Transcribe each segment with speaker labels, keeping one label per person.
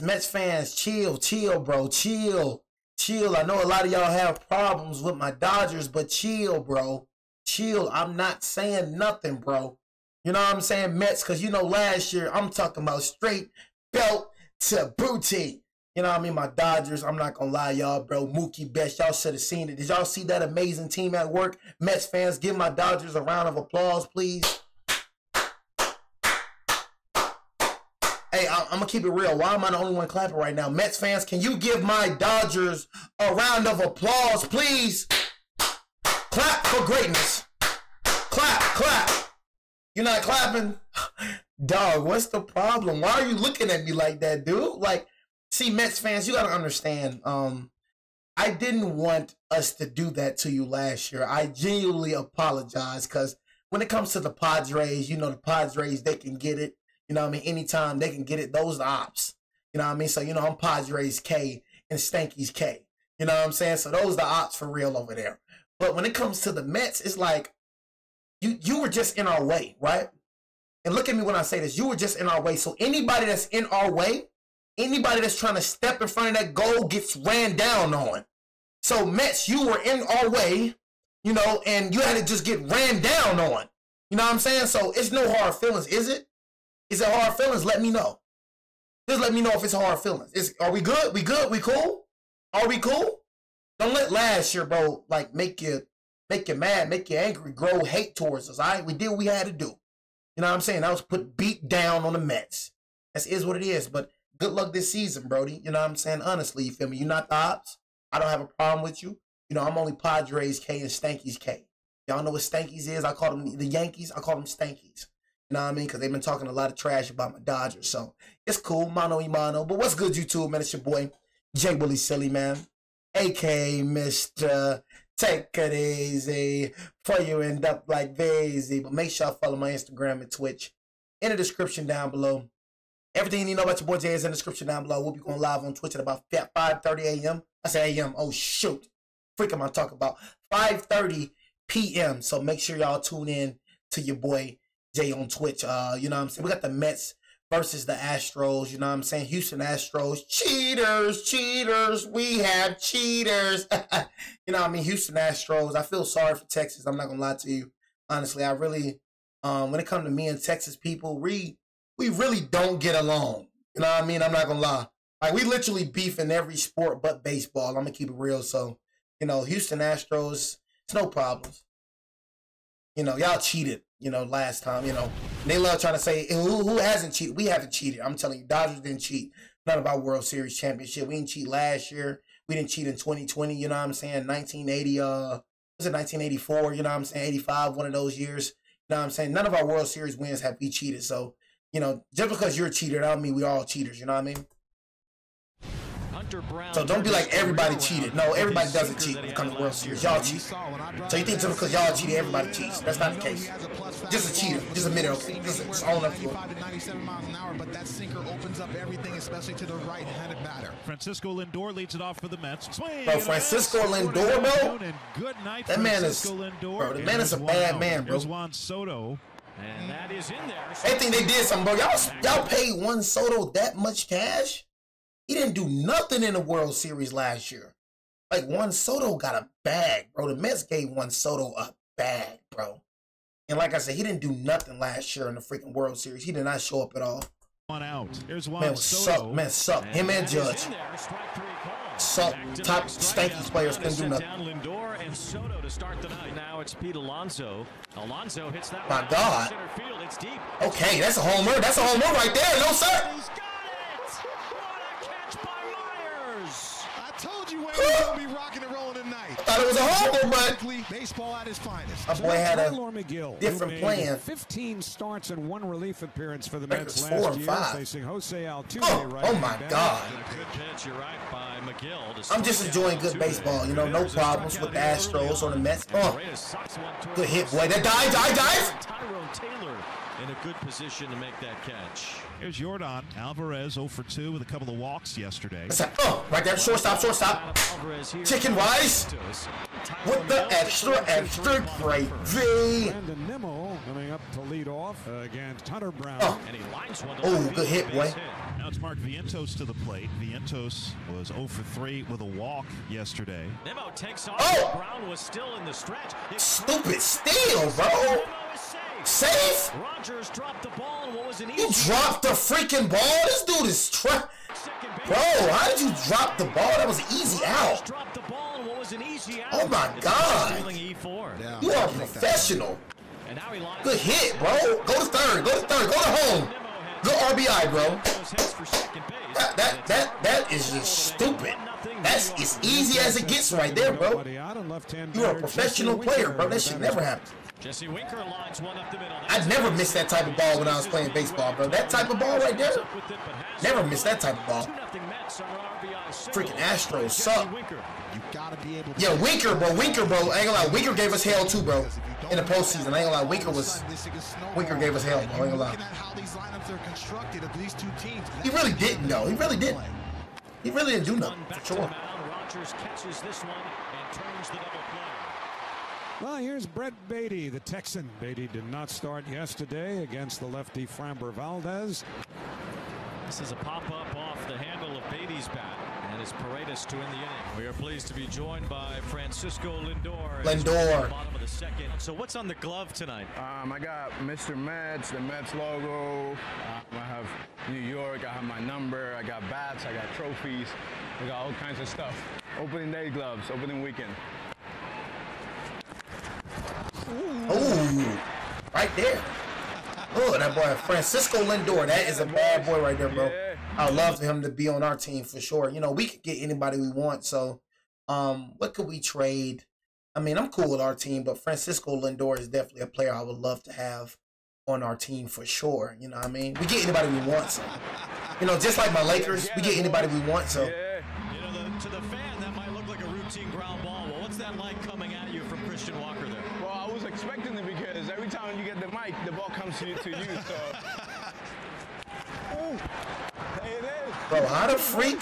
Speaker 1: Mets fans, chill, bro, chill. I know a lot of y'all have problems with my Dodgers, but chill, bro. Chill. I'm not saying nothing, bro. You know what I'm saying? Mets, because you know last year, I'm talking about straight belt to booty. You know what I mean? My Dodgers, I'm not going to lie, y'all, bro. Mookie Betts, y'all should have seen it. Did y'all see that amazing team at work? Mets fans, give my Dodgers a round of applause, please. Hey, I'm going to keep it real. Why am I the only one clapping right now? Mets fans, can you give my Dodgers a round of applause, please? Clap for greatness. Clap. You're not clapping? Dog, what's the problem? Why are you looking at me like that, dude? Like, see, Mets fans, you got to understand. I didn't want us to do that to you last year. I genuinely apologize because when it comes to the Padres, you know, the Padres, they can get it. You know what I mean? Anytime they can get it, those are ops. You know what I mean? So, you know, I'm Padres K and Stanky's K. You know what I'm saying? So those are the ops for real over there. But when it comes to the Mets, it's like, you were just in our way, right? And look at me when I say this. You were just in our way. So anybody that's in our way, anybody that's trying to step in front of that goal gets ran down on. So Mets, you were in our way, you know, and you had to just get ran down on. You know what I'm saying? So it's no hard feelings, is it? Is it hard feelings? Let me know. Just let me know if it's hard feelings. Are we good? We good? We cool? Are we cool? Don't let last year, bro, like make you mad, make you angry, grow hate towards us. All right? We did what we had to do. You know what I'm saying? That was put beat down on the Mets. That is what it is. But good luck this season, Brody. You know what I'm saying? Honestly, you feel me? You're not the ops. I don't have a problem with you. You know, I'm only Padres K and Stanky's K. Y'all know what Stanky's is? I call them the Yankees. I call them Stankies. You know what I mean? Because they've been talking a lot of trash about my Dodgers. So it's cool. Mano y mano. But what's good, YouTube, man? It's your boy, J. Willie Silly, man. A.K.A. Mr. Take it easy for you end up like Vazy. But make sure y'all follow my Instagram and Twitch in the description down below. Everything you need to know about your boy Jay is in the description down below. We'll be going live on Twitch at about 5:30 a.m. I say a.m. Oh, shoot. Freak am I talking about? 5:30 p.m. So make sure y'all tune in to your boy Jay on Twitch. You know what I'm saying? We got the Mets versus the Astros. You know what I'm saying? Houston Astros. Cheaters. We have cheaters. You know what I mean? Houston Astros. I feel sorry for Texas. I'm not going to lie to you. Honestly, I really, when it comes to me and Texas people, we really don't get along. You know what I mean? I'm not going to lie. Like, we literally beef in every sport but baseball. I'm going to keep it real. So, you know, Houston Astros, it's no problems. You know, y'all cheated, you know, last time, you know. They love trying to say, who hasn't cheated? We haven't cheated. I'm telling you, Dodgers didn't cheat. None of our World Series championship. We didn't cheat last year. We didn't cheat in 2020, you know what I'm saying? 1980, was it 1984, you know what I'm saying? 85, one of those years. You know what I'm saying? None of our World Series wins have we cheated. So, you know, just because you're a cheater, that don't mean we're all cheaters, you know what I mean? So don't be like everybody cheated. No, everybody doesn't cheat when it comes to World Series. Y'all cheat. So you think just because y'all cheated, everybody cheats. That's not the case. Just a cheater. Just admit it, okay? Just own up to it.
Speaker 2: But that sinker opens up everything, especially to the right-handed batter.
Speaker 3: Francisco Lindor leads it off for the Mets.
Speaker 1: Bro, Francisco Lindor, bro? That man is, bro, the man is a bad man, bro.
Speaker 3: Juan Soto.
Speaker 4: And that is in there.
Speaker 1: They think they did something, bro. Y'all paid Juan Soto that much cash? He didn't do nothing in the World Series last year. Like, Juan Soto got a bag, bro. The Mets gave Juan Soto a bag, bro. And like I said, he didn't do nothing last year in the freaking World Series. He did not show up at all.
Speaker 3: One out. Here's
Speaker 1: Man,
Speaker 3: Juan Soto.
Speaker 1: Man, suck. Him and Judge. Suck. Top stanky players couldn't do nothing.
Speaker 4: Lindor and Soto to start the night. Now it's Pete Alonso. Alonso hits that.
Speaker 1: My God.
Speaker 4: Center field. It's deep.
Speaker 1: Okay, that's a homer. That's a homer right there. No, sir.
Speaker 4: He's got it. What a catch by Myers.
Speaker 2: I told you Wayne was going to be rocking and rolling tonight.
Speaker 1: I thought it was a homer, but
Speaker 2: baseball at his finest.
Speaker 1: my boy had a
Speaker 5: McGill,
Speaker 1: different plan.
Speaker 5: 15 starts and 1 relief appearance for the
Speaker 1: I think
Speaker 5: Mets
Speaker 1: it was 4
Speaker 5: last
Speaker 1: or
Speaker 5: year,
Speaker 1: 5.
Speaker 5: facing Jose Altuve.
Speaker 1: Oh my God.
Speaker 4: Good pitch, you're right, by McGill.
Speaker 1: I'm just enjoying good baseball. You know, no problems with the Astros or the Mets. Oh, good hit, boy. That dive.
Speaker 4: Tyrone Taylor in a good position to make that catch.
Speaker 3: Here's Jordan Alvarez 0 for 2 with a couple of walks yesterday.
Speaker 1: Right there, shortstop. Chicken rice with the extra gravy.
Speaker 5: Brandon Nimmo coming up to lead off against Hunter Brown.
Speaker 4: And he lines one.
Speaker 1: Oh, good hit, boy.
Speaker 3: Now it's Mark Vientos to the plate. Vientos was 0 for 3 with a walk yesterday.
Speaker 4: Nimmo takes off.
Speaker 1: Oh!
Speaker 4: Brown was still in the stretch.
Speaker 1: Stupid steal, bro. Safe?
Speaker 4: Rogers dropped the ball and what was an
Speaker 1: You dropped the freaking ball? This dude is Bro, how did you drop the ball? That was an easy out.
Speaker 4: Dropped the ball and what was an easy out.
Speaker 1: Oh my God.
Speaker 4: E4.
Speaker 1: You are a professional.
Speaker 4: And now he lines
Speaker 1: Good hit, bro. Go to third. Go to home. Good RBI, bro. That is just stupid. That's as easy as it gets right there, bro. You're a professional player, bro. That should never happen.
Speaker 4: Jesse Winker lines one up the middle.
Speaker 1: I never missed that type of ball when I was playing baseball, bro. That type of ball right there. Never missed that type of ball. Freaking Astros suck. Yeah, Winker, bro. I ain't gonna lie. Winker gave us hell too, bro. In the postseason, I ain't gonna lie. Winker gave us hell, bro. I ain't gonna lie. He really didn't, though. He really didn't. He really didn't do nothing, for sure.
Speaker 4: Rogers catches this one and turns the double play.
Speaker 5: Well, here's Brett Beatty, the Texan. Beatty did not start yesterday against the lefty Framber Valdez.
Speaker 4: This is a pop-up off the handle of Beatty's bat, and it's Paredes to end the inning. We are pleased to be joined by Francisco Lindor. Bottom of the second. So what's on the glove tonight?
Speaker 6: I got Mr. Mets, the Mets logo. I have New York. I have my number. I got bats. I got trophies. I got all kinds of stuff. Opening day gloves. Opening weekend.
Speaker 1: Oh, right there. Oh, that boy, Francisco Lindor. That is a bad boy right there, bro.
Speaker 6: Yeah.
Speaker 1: I'd love for him to be on our team for sure. You know, we could get anybody we want. So, what could we trade? I mean, I'm cool with our team, but Francisco Lindor is definitely a player I would love to have on our team for sure. You know what I mean? We get anybody we want. So, you know, just like my Lakers, we get anybody we want. So,
Speaker 4: you know, to the fan, that might look like a routine ground ball. Well, what's that like coming at you from Christian Walker there?
Speaker 6: Well, I was expecting it because every time you get the mic, the ball comes to you. So. Ooh, there it is.
Speaker 1: bro, how the freak?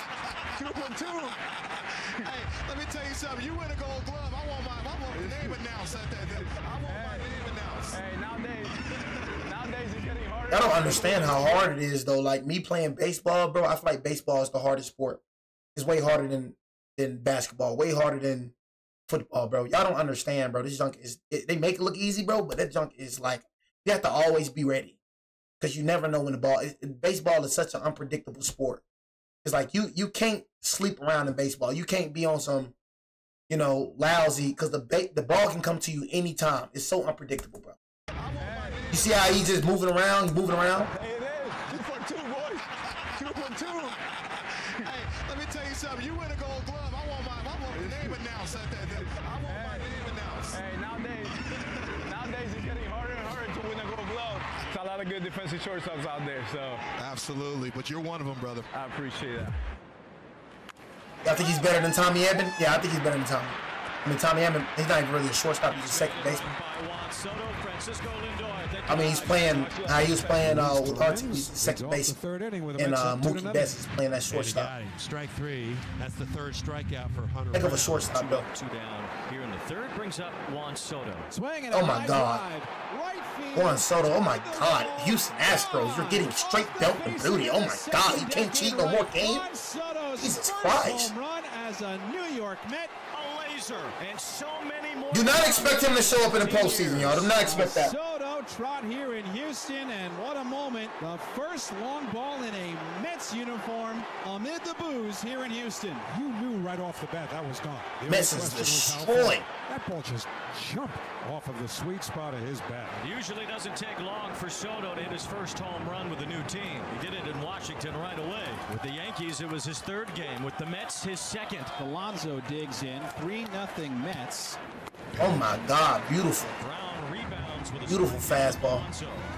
Speaker 2: 2-1-2. Hey, let me tell you something. You win a Gold Glove. I want my name announced. I want my name announced.
Speaker 6: Hey, nowadays it's getting harder.
Speaker 1: I don't understand how hard it is though. Like me playing baseball, bro. I feel like baseball is the hardest sport. It's way harder than basketball. Way harder than football, bro. Y'all don't understand, bro. This junk is, they make it look easy, bro, but that junk is like, you have to always be ready because you never know when the ball, baseball is such an unpredictable sport. It's like you can't sleep around in baseball. You can't be on some, you know, lousy, because the ball can come to you anytime. It's so unpredictable, bro. You see how he's just moving around,
Speaker 6: Hey, it is. 2-2, boys. 2-2.
Speaker 2: Hey, let me tell you something. You win a Gold Glove. I want my name announced. I want my name announced.
Speaker 6: Hey, nowadays it's getting harder and harder to win a Gold Glove. There's a lot of good defensive shortstops out there, so.
Speaker 2: Absolutely, but you're one of them, brother.
Speaker 6: I appreciate that.
Speaker 1: Y'all think he's better than Tommy Edman? Yeah, I think he's better than Tommy. I mean, Tommy Edman, he's not even really a shortstop. He's a second baseman. I mean, he's playing how he was playing with our team. He's the second baseman. And Mookie Betts is playing that shortstop.
Speaker 7: Strike three. That's the third strikeout for Hunter.
Speaker 1: Heck of a shortstop, though.
Speaker 4: Two down here in the third brings up Juan Soto.
Speaker 1: Oh, my God. Juan Soto, oh, my God. Houston Astros, you're getting straight belt and booty. Oh, my God. You can't cheat no more games? Jesus Christ.
Speaker 5: As a New York Met.
Speaker 4: And so many more.
Speaker 1: Do not expect him to show up in the postseason, y'all. Do not expect that.
Speaker 5: Soto trot here in Houston, and what a moment. The first long ball in a Mets uniform amid the boos here in Houston. You knew right off the bat that was gone.
Speaker 1: Mets is destroyed.
Speaker 5: That ball just jumped off of the sweet spot of his bat.
Speaker 4: It usually doesn't take long for Soto to hit his first home run with a new team. He did it in Washington right away. With the Yankees, it was his third game. With the Mets, his second.
Speaker 8: Alonso digs in. 3-0 Mets.
Speaker 1: Oh, my God. Beautiful.
Speaker 4: Brown rebounds with a
Speaker 1: Beautiful fastball.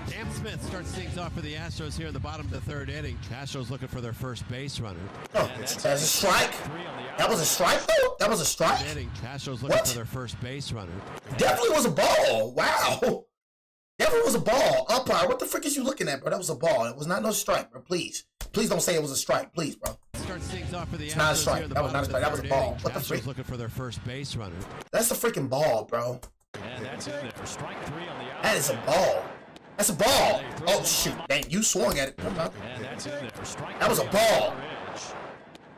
Speaker 7: Cam Smith starts things off for the Astros here in the bottom of the third inning. Astros looking for their first base runner.
Speaker 1: Oh, that's a strike. That was a strike, though? That was a strike?
Speaker 7: Astros looking for their first base runner.
Speaker 1: Definitely was a ball. Wow. Definitely never was a ball. Umpire, what the frick is you looking at, bro? That was a ball. It was not no strike, bro. Please. Please don't say it was a strike. Please, bro.
Speaker 7: Starts things off for the
Speaker 1: It's not a
Speaker 7: Astros
Speaker 1: strike.
Speaker 7: here in the
Speaker 1: That was not a
Speaker 7: bottom
Speaker 1: strike. That
Speaker 7: of
Speaker 1: was a
Speaker 7: the
Speaker 1: ball.
Speaker 7: third
Speaker 1: What the
Speaker 7: inning.
Speaker 1: frick?
Speaker 7: Astros looking for their first base runner.
Speaker 1: That's a freaking ball, bro.
Speaker 4: And that's in there for strike 3 on the out.
Speaker 1: That is a ball. That's a ball. Oh, shoot. Dang, you swung at it. Come on.
Speaker 4: And that's in there for strike
Speaker 1: That was a
Speaker 4: 3 on the
Speaker 1: ball.
Speaker 4: other edge.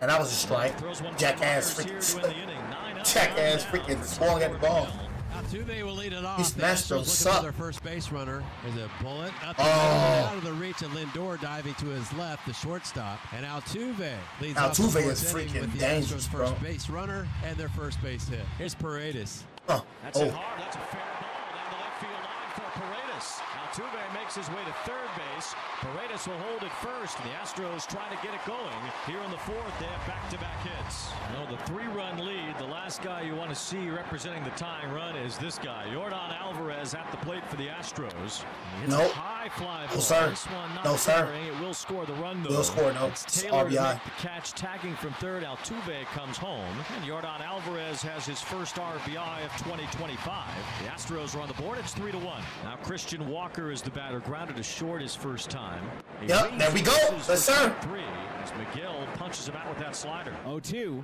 Speaker 1: And that was a strike. Jackass freaking. Jackass freaking swung at the ball.
Speaker 7: Altuve will lead it off.
Speaker 1: These
Speaker 7: The
Speaker 1: Astros
Speaker 7: Astros looking
Speaker 1: suck.
Speaker 7: for their first base runner. Is a bullet out of the reach, and Lindor diving to his left, the shortstop. And Altuve leads off the
Speaker 1: Altuve
Speaker 7: fourth
Speaker 1: is
Speaker 7: inning
Speaker 1: freaking
Speaker 7: with the
Speaker 1: dangerous,
Speaker 7: Astros'
Speaker 1: bro.
Speaker 7: first base runner and their first base hit. Here's Paredes.
Speaker 4: That's it hard. That's a fair ball down the left field line for Paredes. Altuve makes his way to third base. Paredes will hold it first. The Astros trying to get it going. Here in the fourth, they have back-to-back hits. The 3-run lead. The last guy you want to see representing the tying run is this guy, Yordan Alvarez, at the plate for the Astros.
Speaker 1: Nope.
Speaker 4: High fly ball.
Speaker 1: No, sir.
Speaker 4: This one not
Speaker 1: No, sir.
Speaker 4: scoring. It will score the run, though.
Speaker 1: Will score, no.
Speaker 4: It's
Speaker 1: It's
Speaker 4: Taylor to
Speaker 1: RBI.
Speaker 4: make the catch, tagging from third. Altuve comes home, and Yordan Alvarez has his first RBI of 2025. The Astros are on the board. It's 3-1. Now Christian Walker is the batter, grounded to short his first time.
Speaker 1: Yep, there we go. Yes, sir.
Speaker 4: 3 as McGill punches him out with that slider.
Speaker 8: 0-2.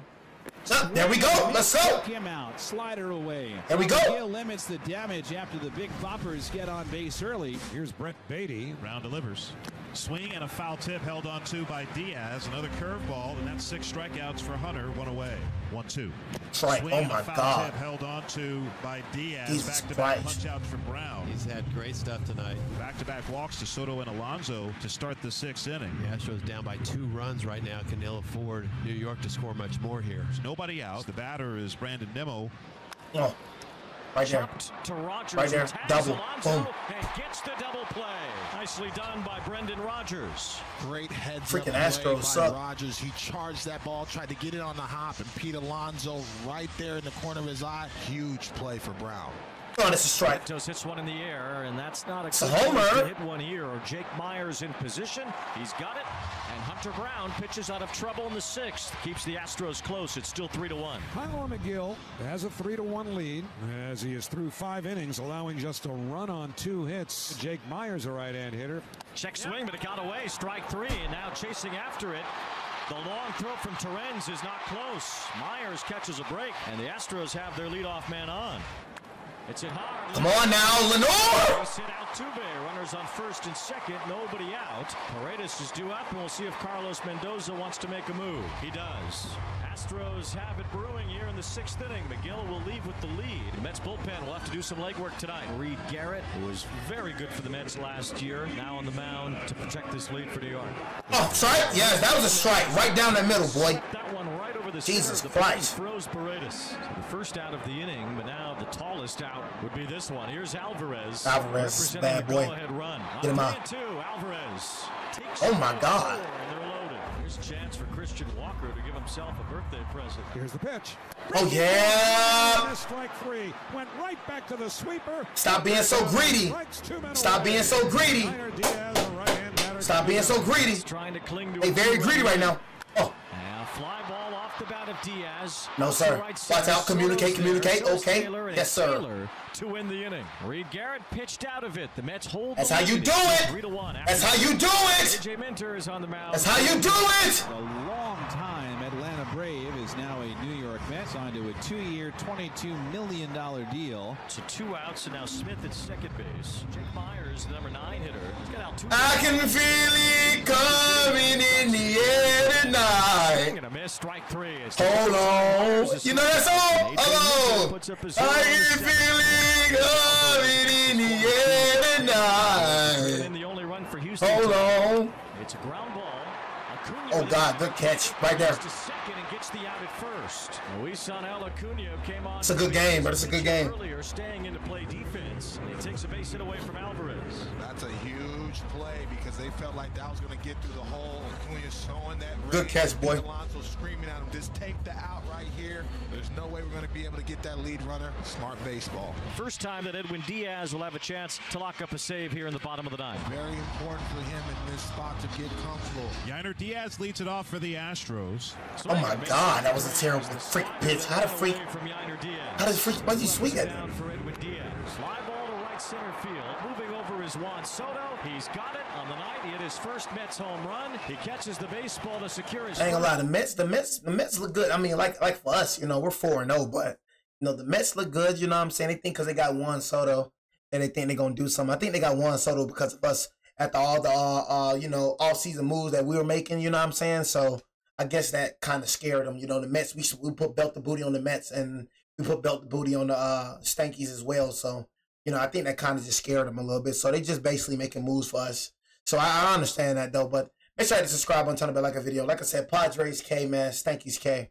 Speaker 1: Yep, there we go. Let's go.
Speaker 8: Took him out. Slider away.
Speaker 1: There we go.
Speaker 8: McGill limits the damage after the big boppers get on base early.
Speaker 5: Here's Brent Beatty.
Speaker 3: Round delivers. Swing and a foul tip held on to by Diaz. Another curveball, and that's 6 strikeouts for Hunter. 1 away. 1-2.
Speaker 1: Strike.
Speaker 3: Swing
Speaker 1: Oh
Speaker 3: and
Speaker 1: my
Speaker 3: a foul
Speaker 1: God.
Speaker 3: tip held on to by Diaz.
Speaker 1: Jesus
Speaker 3: Back-to-back
Speaker 1: Christ.
Speaker 3: punch outs for Brown.
Speaker 7: He's had great stuff tonight.
Speaker 3: Back-to-back walks to Soto and Alonso to start the 6th inning.
Speaker 7: The Astros down by 2 runs right now. Can ill afford New York to score much more here.
Speaker 3: There's nobody out. The batter is Brandon Nimmo.
Speaker 1: Oh, right there.
Speaker 4: Chopped to Rogers.
Speaker 1: Right there.
Speaker 4: Tags
Speaker 1: Double.
Speaker 4: Alonso
Speaker 1: Boom.
Speaker 4: and gets the double play. Nicely done by Brendan Rogers.
Speaker 2: Great heads
Speaker 1: Freaking
Speaker 2: up play
Speaker 1: Astros
Speaker 2: by
Speaker 1: suck.
Speaker 2: Rogers. He charged that ball, tried to get it on the hop, and Pete Alonso right there in the corner of his eye. Huge play for Brown.
Speaker 1: Oh, this is strike.
Speaker 4: Santos hits one in the air, and that's not
Speaker 1: It's a
Speaker 4: good place
Speaker 1: homer.
Speaker 4: to hit one here. Or Jake Myers in position. He's got it. And Hunter Brown pitches out of trouble in the 6th. Keeps the Astros close. It's still 3-1.
Speaker 5: Kyle McGill has a 3-1 lead as he is through 5 innings, allowing just a run on 2 hits. Jake Myers, a right-hand hitter.
Speaker 4: Check swing, but it got away. Strike 3, and now chasing after it. The long throw from Torrens is not close. Myers catches a break, and the Astros have their leadoff man on. It's hit hard.
Speaker 1: Come on now, Lenore.
Speaker 4: Base hit Altuve. Runners on first and second. Nobody out. Paredes is due up, and we'll see if Carlos Mendoza wants to make a move. He does. Astros have it brewing here in the 6th inning. McGill will leave with the lead. The Mets bullpen will have to do some legwork tonight. Reed Garrett, who was very good for the Mets last year, now on the mound to protect this lead for New York.
Speaker 1: Oh, strike? Yes, that was a strike. Right down the middle, boy.
Speaker 4: That one right over the
Speaker 1: Jesus
Speaker 4: center.
Speaker 1: Christ.
Speaker 4: The froze Paredes. So the first out of the inning, but now the tallest out would be this one. Here's Alvarez.
Speaker 1: Alvarez,
Speaker 4: representing
Speaker 1: bad
Speaker 4: the
Speaker 1: boy.
Speaker 4: go-ahead run.
Speaker 1: Get him
Speaker 4: On
Speaker 1: out.
Speaker 4: 3-2, Alvarez takes
Speaker 1: Oh, my
Speaker 4: the
Speaker 1: God.
Speaker 4: score, and they're loaded. Here's a chance for Christian Walker to give himself a birthday present.
Speaker 5: Here's the pitch.
Speaker 1: Oh, yeah.
Speaker 5: Strike 3. Went right back to the sweeper.
Speaker 1: Stop being so greedy.
Speaker 5: Strikes 2 men
Speaker 1: Stop
Speaker 5: away.
Speaker 1: being so greedy.
Speaker 5: Minor Diaz, a right-hand batter.
Speaker 1: Stop being so greedy.
Speaker 4: He's trying to cling to
Speaker 1: They
Speaker 4: a
Speaker 1: very
Speaker 4: two-run
Speaker 1: greedy right
Speaker 4: lead.
Speaker 1: now. Oh,
Speaker 4: Now fly ball off the bat of Diaz.
Speaker 1: No, sir.
Speaker 4: To right
Speaker 1: Watch
Speaker 4: center.
Speaker 1: out. Communicate,
Speaker 4: Soto's there.
Speaker 1: communicate.
Speaker 4: So's
Speaker 1: Okay.
Speaker 4: Taylor, and
Speaker 1: Yes,
Speaker 4: it's
Speaker 1: sir.
Speaker 4: Taylor to win the inning. Reed Garrett pitched out of it. The Mets hold
Speaker 1: That's
Speaker 4: the
Speaker 1: how
Speaker 4: lead.
Speaker 1: you do
Speaker 4: It's
Speaker 1: it.
Speaker 4: 3-1.
Speaker 1: That's how you do it.
Speaker 4: AJ Minter is on the mound.
Speaker 1: That's how you do it.
Speaker 8: A long-time Atlanta Brave is now a New York Met, signed to a 2-year, $22 million deal.
Speaker 4: So 2 outs, and now Smith at second base. Jake Myers, the number 9 hitter. He's got Altuve.
Speaker 1: I can feel it coming in the air tonight.
Speaker 4: Gonna miss strike 3. It's
Speaker 1: Hold on.
Speaker 4: Myers is
Speaker 1: You know that song?
Speaker 4: AJ Minter
Speaker 1: Hello.
Speaker 4: puts up his
Speaker 1: I
Speaker 4: zero on the
Speaker 1: can
Speaker 4: second.
Speaker 1: feel it coming in the air
Speaker 4: And
Speaker 1: tonight.
Speaker 4: the only run for Houston.
Speaker 1: Hold on.
Speaker 4: It's a ground ball. Acuna
Speaker 1: Oh,
Speaker 4: with
Speaker 1: God.
Speaker 4: it.
Speaker 1: Good catch. Right there.
Speaker 4: To second and gets the out at first. Luisangel Acuna came on.
Speaker 1: It's a good game, but it's a good game.
Speaker 4: Earlier, staying into play defense, and he takes a base hit away from Alvarez.
Speaker 2: That's a huge play because they felt like that was going to get through the hole. Acuna showing that.
Speaker 1: Good
Speaker 2: range.
Speaker 1: catch, boy.
Speaker 2: Alonso screaming at him, just take the out right here. There's no way we're going to be able to get that lead runner. Smart baseball.
Speaker 4: First time that Edwin Diaz will have a chance to lock up a save here in the bottom of the 9th.
Speaker 2: Very important for him in this spot to get comfortable.
Speaker 3: Yainer Diaz leads it off for the Astros.
Speaker 1: Oh, my God. That was a terrible freak pitch. How the freak?
Speaker 4: From Yainer Diaz.
Speaker 1: How does freak? Why did you swing at
Speaker 4: Down
Speaker 1: it?
Speaker 4: for Edwin Diaz. Fly ball to right right center field. Moving over is Juan Soto. He's got it on the night. He hit his first Mets home run. He catches the baseball to secure his.
Speaker 1: I ain't gonna lie, the Mets look good. I mean, like for us, you know, we're 4-0, but you know, the Mets look good. You know what I'm saying? They think because they got Juan Soto, and they think they're gonna do something. I think they got Juan Soto because of us after all the you know, off-season moves that we were making. You know what I'm saying? So I guess that kind of scared them. You know, the Mets, we put belt the booty on the Mets, and we put belt the booty on the Stankies as well. So, you know, I think that kind of just scared them a little bit. So they just basically making moves for us. So I understand that, though. But make sure to subscribe on, turn on the bell, like a video. Like I said, Padres K, man. Stankies K.